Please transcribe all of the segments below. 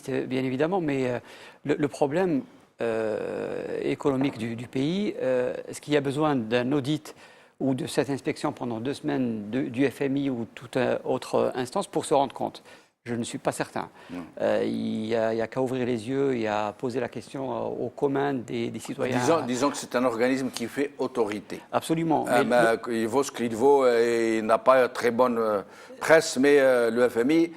existe bien évidemment, mais le problème économique du pays, est-ce qu'il y a besoin d'un audit ou de cette inspection pendant 2 semaines du FMI ou toute autre instance pour se rendre compte? Je ne suis pas certain. Il y a qu'à ouvrir les yeux et à poser la question aux communs des citoyens. Disons que c'est un organisme qui fait autorité. Absolument. Il vaut ce qu'il vaut et il n'a pas très bonne presse, mais le FMI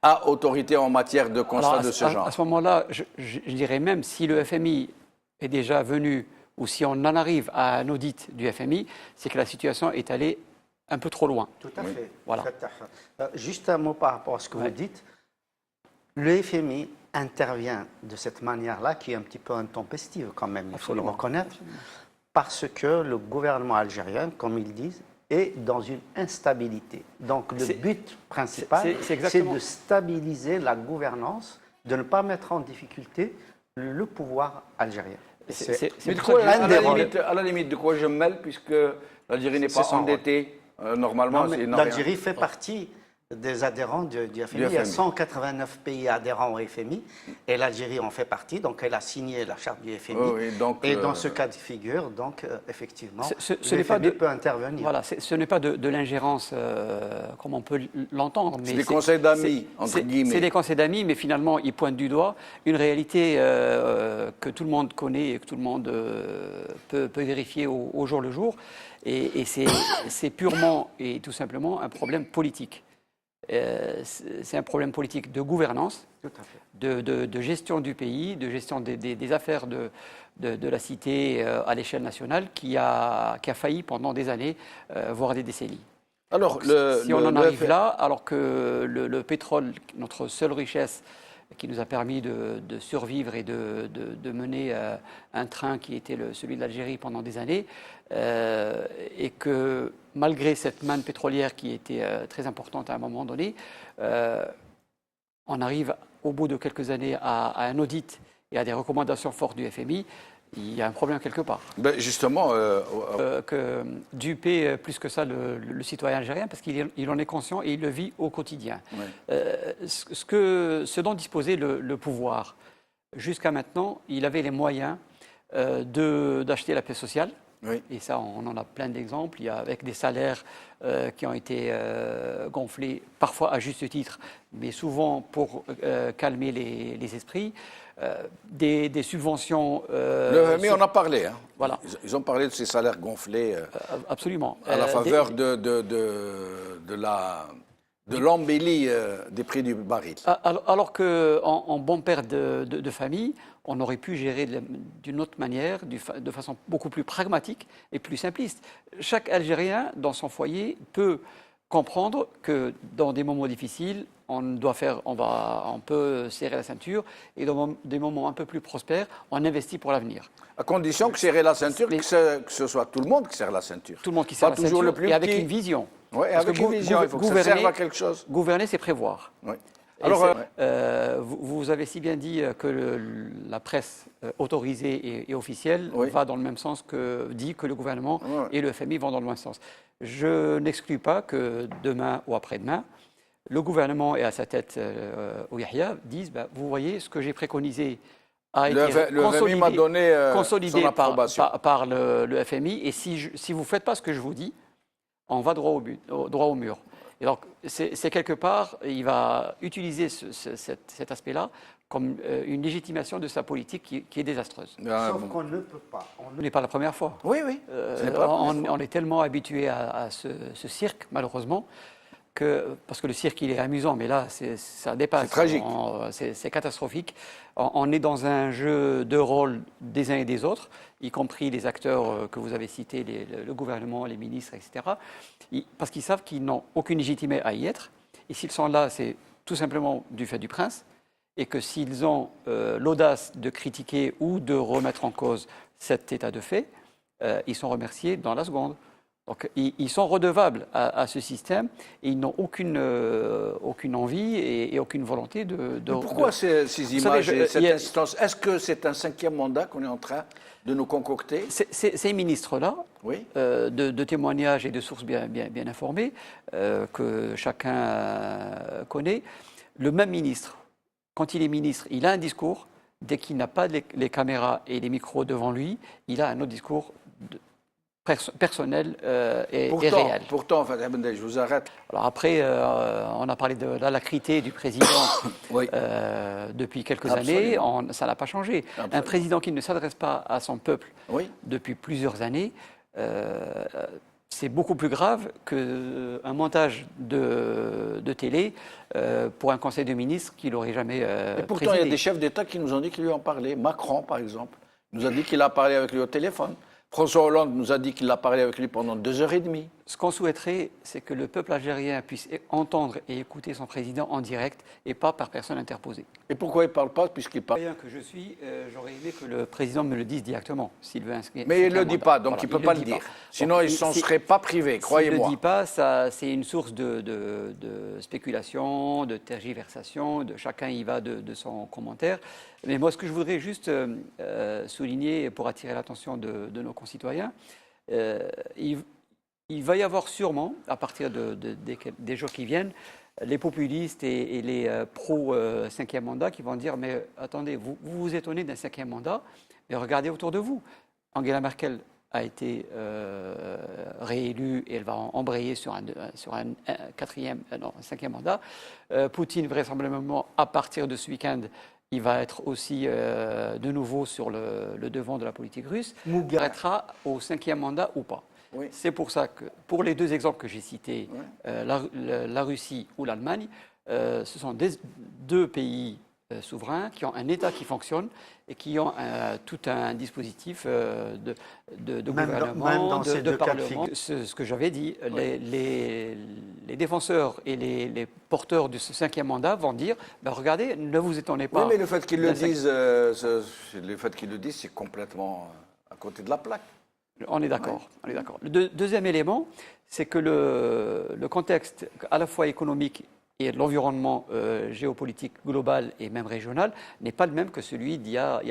a autorité en matière de constat de ce genre. À ce moment-là, je dirais même si le FMI est déjà venu ou si on en arrive à un audit du FMI, c'est que la situation est allée un peu trop loin. Tout à fait. Voilà. Juste un mot par rapport à ce que vous dites. Le FMI intervient de cette manière-là, qui est un petit peu intempestive quand même, il faut le reconnaître, parce que le gouvernement algérien, comme ils disent, est dans une instabilité. Donc le but principal, c'est de stabiliser la gouvernance, de ne pas mettre en difficulté le pouvoir algérien. Mais à la limite, de quoi je me mêle, puisque l'Algérie n'est pas endettée. Normalement, l'Algérie fait partie des adhérents du FMI. Il y a 189 pays adhérents au FMI et l'Algérie en fait partie, donc elle a signé la charte du FMI. Et dans ce cas de figure, donc effectivement, le FMI peut intervenir. Voilà, ce n'est pas de l'ingérence comme on peut l'entendre. C'est des conseils d'amis, entre guillemets. C'est des conseils d'amis, mais finalement, ils pointent du doigt une réalité que tout le monde connaît et que tout le monde peut vérifier au jour le jour. Et c'est purement et tout simplement un problème politique. C'est un problème politique de gouvernance, de gestion du pays, de gestion des affaires de la cité à l'échelle nationale qui a failli pendant des années, voire des décennies. Alors, si on en arrive là, alors que le pétrole, notre seule richesse, qui nous a permis de survivre et de mener un train qui était celui de l'Algérie pendant des années, et que malgré cette manne pétrolière qui était très importante à un moment donné, on arrive au bout de quelques années à un audit et à des recommandations fortes du FMI. Il y a un problème quelque part. Ben justement... que duper plus que ça le citoyen algérien, parce qu'il en est conscient et il le vit au quotidien. Ce dont disposait le pouvoir, jusqu'à maintenant, il avait les moyens d'acheter la paix sociale. Et ça, on en a plein d'exemples. Il y a avec des salaires qui ont été gonflés, parfois à juste titre, mais souvent pour calmer les esprits. Des subventions... mais on a parlé. Hein. Voilà. Ils ont parlé de ces salaires gonflés absolument. À la faveur de l'embellie des prix du baril. Alors qu'en bon père de famille, on aurait pu gérer d'une autre manière, de façon beaucoup plus pragmatique et plus simpliste. Chaque Algérien, dans son foyer, peut comprendre que dans des moments difficiles, on peut serrer la ceinture et dans des moments un peu plus prospères, on investit pour l'avenir. À condition que serrer la ceinture, que ce soit tout le monde qui serre la ceinture. Tout le monde qui serre la ceinture, le plus et avec une vision. Oui, avec une vision, il faut que ça serve à quelque chose. Gouverner, c'est prévoir. Oui. Alors, vous avez si bien dit que la presse autorisée et officielle va dans le même sens dit que le gouvernement et le FMI vont dans le même sens. Je n'exclus pas que demain ou après-demain, le gouvernement et à sa tête Yahya disent vous voyez, ce que j'ai préconisé a été consolidé par le FMI et si vous ne faites pas ce que je vous dis, on va droit au mur. Et donc, c'est quelque part, il va utiliser cet aspect-là comme une légitimation de sa politique qui est désastreuse. Sauf qu'on ne peut pas. Ce n'est pas la première fois. Oui. On est tellement habitué à ce cirque, malheureusement, parce que le cirque, il est amusant, mais là, ça dépasse. C'est tragique. C'est catastrophique. On est dans un jeu de rôle des uns et des autres, y compris les acteurs que vous avez cités, le gouvernement, les ministres, etc. Parce qu'ils savent qu'ils n'ont aucune légitimité à y être. Et s'ils sont là, c'est tout simplement du fait du prince. Et que s'ils ont l'audace de critiquer ou de remettre en cause cet état de fait, ils sont remerciés dans la seconde. Donc, ils sont redevables à ce système et ils n'ont aucune envie et aucune volonté de... Pourquoi ces images et cette insistance? Est-ce que c'est un cinquième mandat qu'on est en train de nous concocter? Ces ministres-là, de témoignages et de sources bien informées, que chacun connaît, le même ministre quand il est ministre, il a un discours. Dès qu'il n'a pas les caméras et les micros devant lui, il a un autre discours personnel et réel. Pourtant, Fatih Ben, je vous arrête. Alors après, on a parlé de l'alacrité du président Oui. depuis quelques Absolument. années. Ça n'a pas changé. Absolument. Un président qui ne s'adresse pas à son peuple Oui. depuis plusieurs années, c'est beaucoup plus grave qu'un montage de télé pour un conseil de ministres qu'il n'aurait jamais Et pourtant, présidé. il y a des chefs d'État qui nous ont dit qu'ils lui ont parlé. Macron, par exemple, nous a dit qu'il a parlé avec lui au téléphone. François Hollande nous a dit qu'il a parlé avec lui pendant 2h30. Ce qu'on souhaiterait, c'est que le peuple algérien puisse entendre et écouter son président en direct et pas par personne interposée. Et pourquoi il ne parle pas puisqu'il parle? Bien que je suis, j'aurais aimé que le président me le dise directement, s'il veut inscrire. Mais il ne le dit pas, donc il ne peut pas le dire. Sinon, il ne s'en serait pas privé, croyez-moi. S'il ne le dit pas, c'est une source de spéculation, de tergiversation, chacun y va de son commentaire. Mais moi, ce que je voudrais juste souligner pour attirer l'attention de nos concitoyens, il va y avoir sûrement, à partir des jours qui viennent, les populistes et les pro-cinquième mandat qui vont dire « Mais attendez, vous vous étonnez d'un cinquième mandat, mais regardez autour de vous. Angela Merkel a été réélue et elle va embrayer sur un cinquième mandat. Poutine, vraisemblablement, à partir de ce week-end, il va être aussi de nouveau sur le devant de la politique russe. Il arrêtera au cinquième mandat ou pas. Oui. C'est pour ça que, pour les deux exemples que j'ai cités, la Russie ou l'Allemagne, ce sont deux pays souverains qui ont un État qui fonctionne et qui ont tout un dispositif de gouvernement, de parlement. Ce que j'avais dit, les défenseurs et les porteurs de ce cinquième mandat vont dire ben regardez, ne vous étonnez pas. Oui, mais le fait qu'ils le disent, c'est complètement à côté de la plaque. On est d'accord. On est d'accord. Le deuxième élément, c'est que le contexte à la fois économique et l'environnement géopolitique global et même régional n'est pas le même que celui d'il y a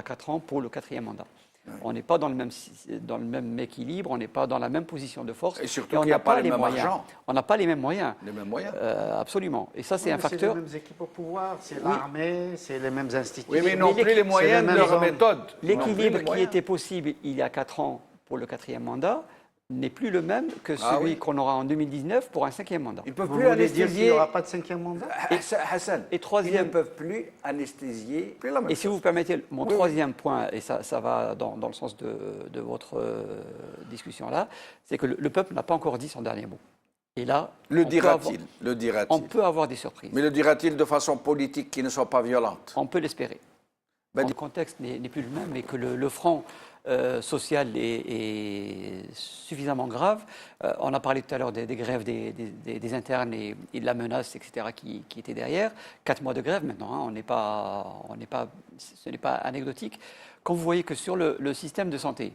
4 ans pour le quatrième mandat. Oui. On n'est pas dans le même équilibre, on n'est pas dans la même position de force. Et surtout qu'il n'y a pas les mêmes argent. On n'a pas les mêmes moyens. Les mêmes moyens. Absolument. Et ça, c'est un facteur. C'est les mêmes équipes au pouvoir, c'est l'armée, c'est les mêmes institutions. Oui, mais non plus les moyens de leur méthode. L'équilibre qui était possible il y a 4 ans pour le quatrième mandat n'est plus le même que celui qu'on aura en 2019 pour un cinquième mandat. Ils ne peuvent plus anesthésier. Il n'y aura pas de cinquième mandat. Hassan, et troisième, ils ne peuvent plus anesthésier. Et si vous permettez, mon troisième point, et ça va dans le sens de votre discussion là, c'est que le peuple n'a pas encore dit son dernier mot. Et là, le dira-t-il? On peut avoir des surprises. Mais le dira-t-il de façon politique qui ne soit pas violente? On peut l'espérer. Le contexte n'est plus le même et que le front social est suffisamment grave. On a parlé tout à l'heure des grèves des internes et de la menace, etc., qui était derrière. 4 mois de grève maintenant, hein, ce n'est pas anecdotique. Quand vous voyez que sur le système de santé,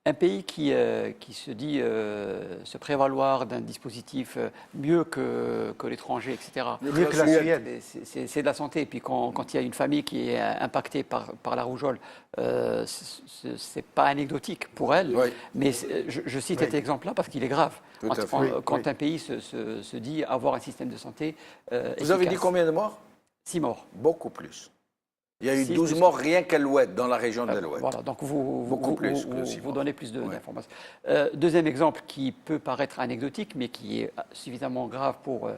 un pays qui se dit se prévaloir d'un dispositif mieux que l'étranger, etc. Mieux que la Suède. C'est de la santé. Et puis quand il y a une famille qui est impactée par la rougeole, c'est pas anecdotique pour elle. Oui. Mais je cite cet exemple-là parce qu'il est grave. Quand un pays se dit avoir un système de santé efficace. Vous avez dit combien de morts? 6 morts. Beaucoup plus. Il y a eu 12 morts rien qu'à l'Oued, dans la région de l'Oued. Voilà, donc vous donnez plus d'informations. Deuxième exemple qui peut paraître anecdotique, mais qui est suffisamment grave pour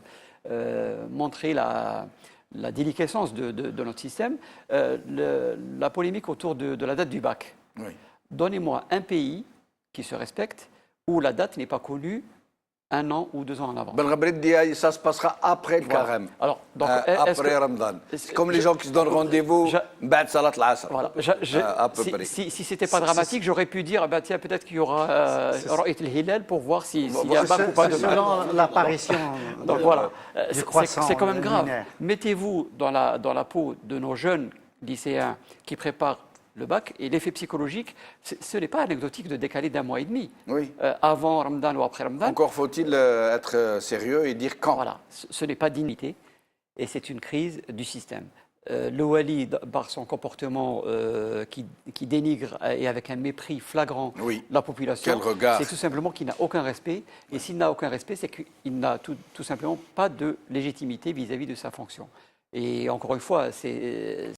montrer la déliquescence de notre système, la polémique autour de la date du bac. Oui. Donnez-moi un pays qui se respecte où la date n'est pas connue 1 an ou 2 ans en avant. Ça se passera après le carême. Alors, donc, après Ramadan. C'est comme les gens qui se donnent rendez-vous bad salat l'asr. Voilà. Si c'était pas dramatique, j'aurais pu dire tiens, peut-être qu'il y aura Ra'it al-Hilal pour voir s'il y a un bac ou pas de bac. Selon l'apparition du croissant. C'est quand même grave. Mettez-vous dans la peau de nos jeunes lycéens qui préparent le bac, et l'effet psychologique, ce n'est pas anecdotique de décaler d'1 mois et demi. Oui. Avant Ramadan ou après Ramadan. Encore faut-il être sérieux et dire quand. Voilà, ce n'est pas dignité, et c'est une crise du système. Le Wali, par son comportement qui dénigre et avec un mépris flagrant la population, c'est tout simplement qu'il n'a aucun respect. Et s'il n'a aucun respect, c'est qu'il n'a tout simplement pas de légitimité vis-à-vis de sa fonction. Et encore une fois, c'est